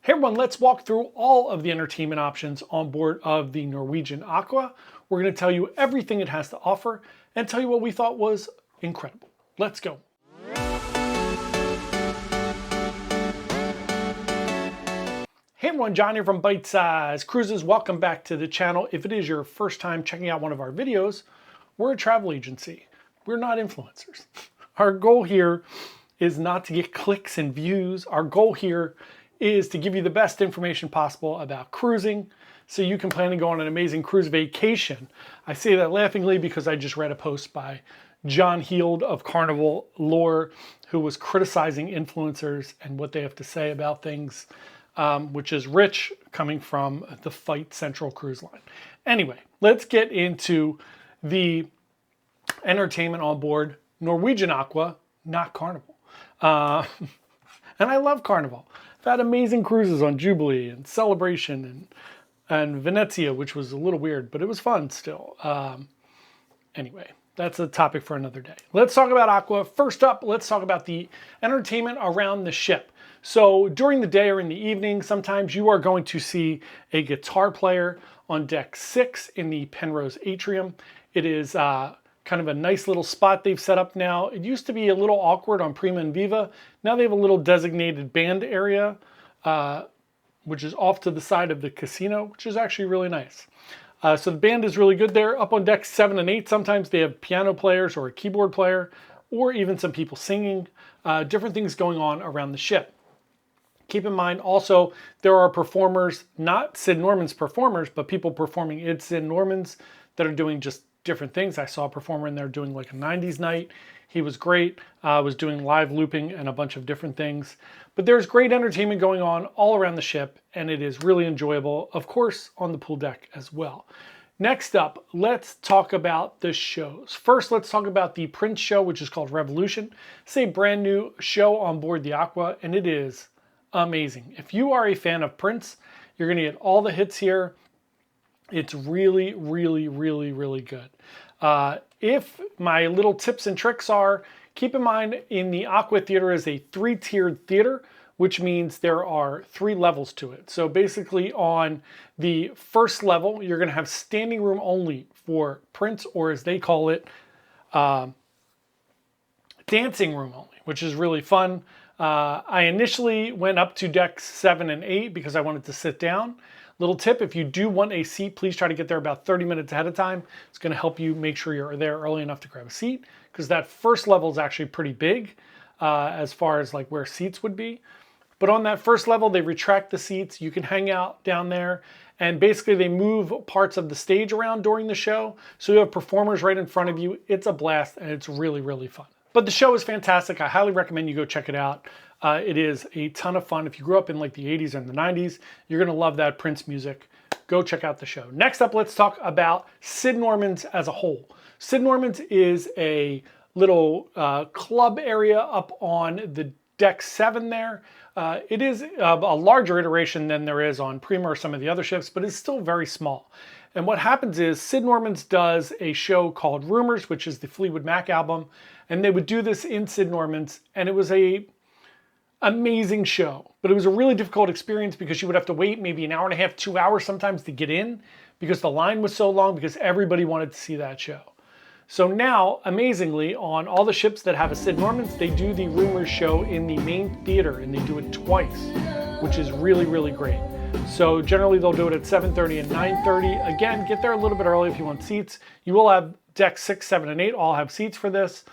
Hey everyone, let's walk through all of the entertainment options on board of the Norwegian Aqua. We're going to tell you everything it has to offer and tell you what we thought was incredible. Let's go. Hey everyone, John here from Byte Size Cruises. Welcome back to the channel. If it is your first time checking out one of our videos, we're a travel agency. We're not influencers. Our goal here is not to get clicks and views. Our goal here is to give you the best information possible about cruising so you can plan to go on an amazing cruise vacation. I say that laughingly because I just read a post by John Heald of Carnival Lore who was criticizing influencers and what they have to say about things, which is rich coming from the Fight Central cruise line. Anyway, let's get into the entertainment on board Norwegian Aqua, not Carnival. And I love Carnival. I've had amazing cruises on Jubilee and Celebration and Venezia, which was a little weird, but it was fun still. Anyway, that's a topic for another day. Let's talk about Aqua. First up, let's talk about the entertainment around the ship. So during the day or in the evening, sometimes you are going to see a guitar player on deck 6 in the Penrose Atrium. It is kind of a nice little spot they've set up now. It used to be a little awkward on Prima and Viva. Now they have a little designated band area, which is off to the side of the casino, which is actually really nice. So the band is really good there. Up on deck 7 and 8, sometimes they have piano players or a keyboard player, or even some people singing, different things going on around the ship. Keep in mind also, there are performers, not Sid Norman's performers, but people performing in Sid Norman's that are doing just different things. I saw a performer in there doing like a 90s night. He was great, was doing live looping and a bunch of different things. But there's great entertainment going on all around the ship, and it is really enjoyable, of course, on the pool deck as well. Next up, let's talk about the shows. First, let's talk about the Prince show, which is called Revolution. It's a brand new show on board the Aqua, and it is amazing. If you are a fan of Prince, you're going to get all the hits here. It's really, really, really, really good. If my little tips and tricks are, keep in mind in the Aqua Theater is a 3-tiered theater, which means there are 3 levels to it. So basically on the first level, you're going to have standing room only for Prince, or as they call it, dancing room only, which is really fun. I initially went up to decks 7 and 8 because I wanted to sit down. Little tip, if you do want a seat, please try to get there about 30 minutes ahead of time. It's going to help you make sure you're there early enough to grab a seat, because that first level is actually pretty big as far as like where seats would be. But on that first level, they retract the seats. You can hang out down there, and basically they move parts of the stage around during the show. So you have performers right in front of you. It's a blast, and it's really, really fun. But the show is fantastic. I highly recommend you go check it out. It is a ton of fun. If you grew up in like the 80s and the 90s, you're going to love that Prince music. Go check out the show. Next up, let's talk about Sid Norman's as a whole. Sid Norman's is a little club area up on the deck 7 there. It is a larger iteration than there is on Prima or some of the other ships, but it's still very small. And what happens is Sid Norman's does a show called Rumors, which is the Fleetwood Mac album. And they would do this in Sid Norman's, and it was a amazing show. But it was a really difficult experience because you would have to wait maybe an hour and a half, 2 hours sometimes to get in because the line was so long because everybody wanted to see that show. So now, amazingly, on all the ships that have a Sid Norman's, they do the Rumors show in the main theater, and they do it twice, which is really, really great. So generally they'll do it at 7:30 and 9:30. Again, get there a little bit early if you want seats. You will have decks 6, 7, and 8 all have seats for this.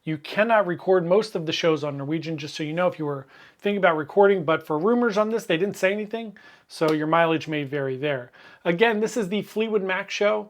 You cannot record most of the shows on Norwegian, just so you know if you were thinking about recording, but for Rumors on this, they didn't say anything, so your mileage may vary there. Again, this is the Fleetwood Mac show.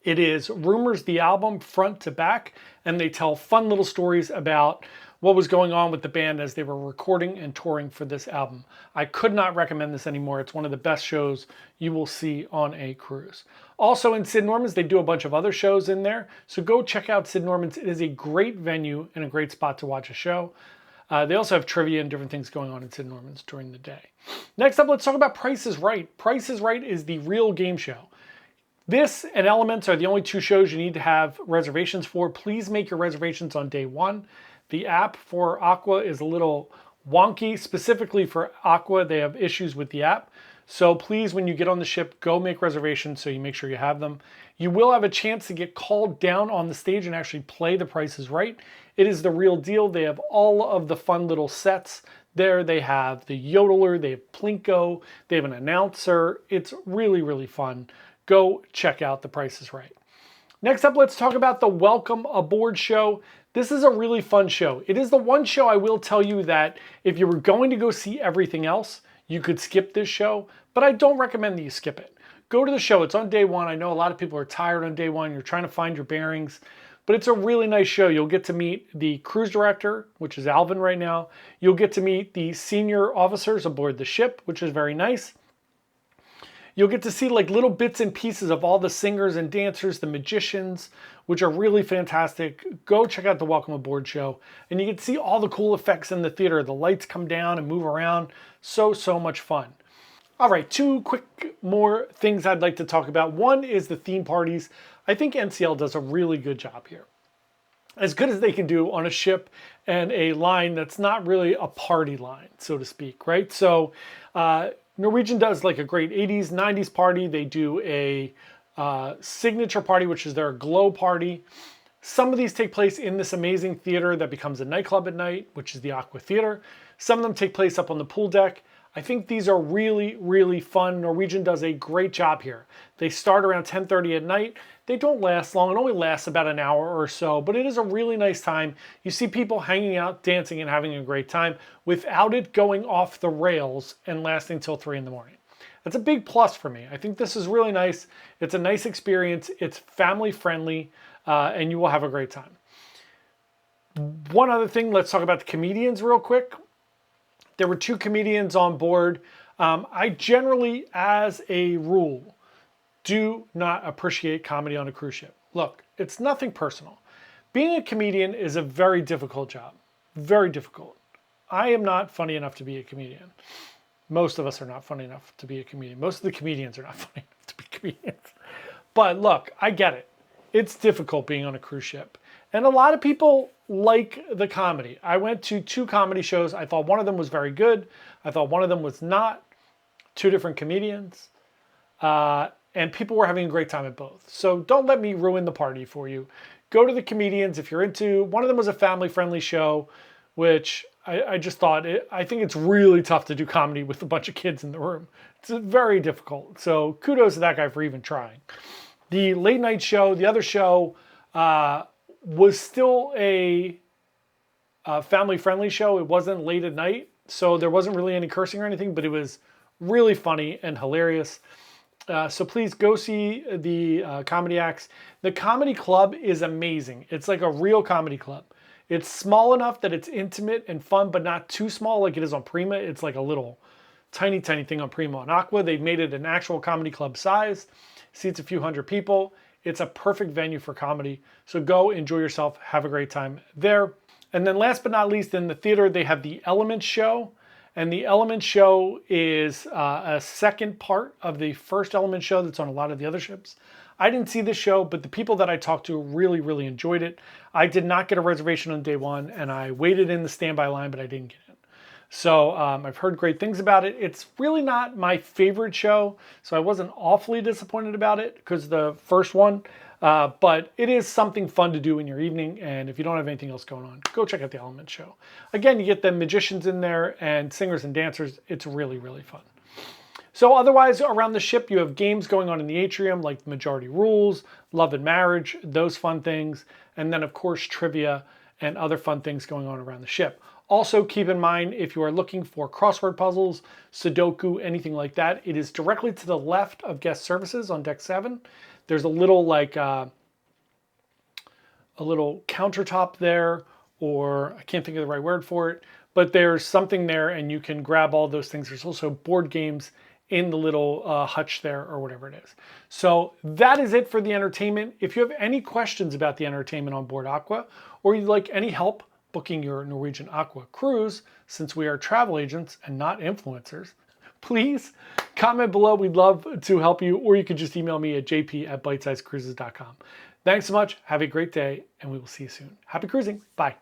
It is Rumors, the album, front to back, and they tell fun little stories about what was going on with the band as they were recording and touring for this album. I could not recommend this anymore. It's one of the best shows you will see on a cruise. Also in Sid Norman's, they do a bunch of other shows in there. So go check out Sid Norman's. It is a great venue and a great spot to watch a show. They also have trivia and different things going on in Sid Norman's during the day. Next up, let's talk about Price is Right. Price is Right is the real game show. This and Elements are the only 2 shows you need to have reservations for. Please make your reservations on day 1. The app for Aqua is a little wonky. Specifically for Aqua, they have issues with the app. So please, when you get on the ship, go make reservations so you make sure you have them. You will have a chance to get called down on the stage and actually play The Price is Right. It is the real deal. They have all of the fun little sets there. They have the yodeler, they have Plinko, they have an announcer. It's really, really fun. Go check out The Price is Right. Next up, let's talk about the Welcome Aboard show. This is a really fun show. It is the one show I will tell you that if you were going to go see everything else, you could skip this show, but I don't recommend that you skip it. Go to the show. It's on day one. I know a lot of people are tired on day one. You're trying to find your bearings, but it's a really nice show. You'll get to meet the cruise director, which is Alvin right now. You'll get to meet the senior officers aboard the ship, which is very nice. You'll get to see like little bits and pieces of all the singers and dancers, the magicians, which are really fantastic. Go check out the Welcome Aboard show. And you get to see all the cool effects in the theater. The lights come down and move around. So much fun. All right, two quick more things I'd like to talk about. One is the theme parties. I think NCL does a really good job here. As good as they can do on a ship and a line that's not really a party line, so to speak, right? So Norwegian does like a great 80s, 90s party. They do a signature party, which is their glow party. Some of these take place in this amazing theater that becomes a nightclub at night, which is the Aqua Theater. Some of them take place up on the pool deck. I think these are really, really fun. Norwegian does a great job here. They start around 10:30 at night. They don't last long. It only lasts about an hour or so, but it is a really nice time. You see people hanging out, dancing, and having a great time without it going off the rails and lasting till 3 in the morning. That's a big plus for me. I think this is really nice. It's a nice experience. It's family friendly, and you will have a great time. One other thing, let's talk about the comedians real quick. There were 2 comedians on board. I generally, as a rule, do not appreciate comedy on a cruise ship. Look, it's nothing personal. Being a comedian is a very difficult job. Very difficult. I am not funny enough to be a comedian. Most of us are not funny enough to be a comedian. Most of the comedians are not funny enough to be comedians. But look, I get it. It's difficult being on a cruise ship. And a lot of people like the comedy. I went to 2 comedy shows. I thought one of them was very good. I thought one of them was not. 2 different comedians. And people were having a great time at both. So don't let me ruin the party for you. Go to the comedians if you're into. One of them was a family-friendly show, which I just thought, I think it's really tough to do comedy with a bunch of kids in the room. It's very difficult. So kudos to that guy for even trying. The late night show, the other show, was still a family-friendly show. It wasn't late at night, so there wasn't really any cursing or anything, but it was really funny and hilarious. So please go see the comedy acts. The comedy club is amazing. It's like a real comedy club. It's small enough that it's intimate and fun, but not too small like it is on Prima. It's like a little tiny thing on Prima and Aqua. They've made it an actual comedy club size. Seats a few hundred people. It's a perfect venue for comedy. So go enjoy yourself. Have a great time there. And then last but not least, in the theater, they have the Elements show. And the Elements show is a second part of the first Elements show that's on a lot of the other ships. I didn't see this show, but the people that I talked to really enjoyed it. I did not get a reservation on day one, and I waited in the standby line, but I didn't get in. So I've heard great things about it. It's really not my favorite show, so I wasn't awfully disappointed about it because the first one, but it is something fun to do in your evening, and if you don't have anything else going on, go check out the Elements show. Again, you get the magicians in there and singers and dancers. It's really fun. So otherwise, around the ship, you have games going on in the atrium, like Majority Rules, Love and Marriage, those fun things, and then, of course, trivia and other fun things going on around the ship. Also, keep in mind, if you are looking for crossword puzzles, Sudoku, anything like that, it is directly to the left of guest services on deck 7. There's a little, like, a little countertop there, or I can't think of the right word for it, but there's something there, and you can grab all those things. There's also board games in the little hutch there, or whatever it is. So that is it for the entertainment. If you have any questions about the entertainment on board Aqua, or you'd like any help booking your Norwegian Aqua cruise, since we are travel agents and not influencers, please comment below. We'd love to help you, or you could just email me at jp@bytesizecruises.com. Thanks so much. Have a great day, and we will see you soon. Happy cruising. Bye.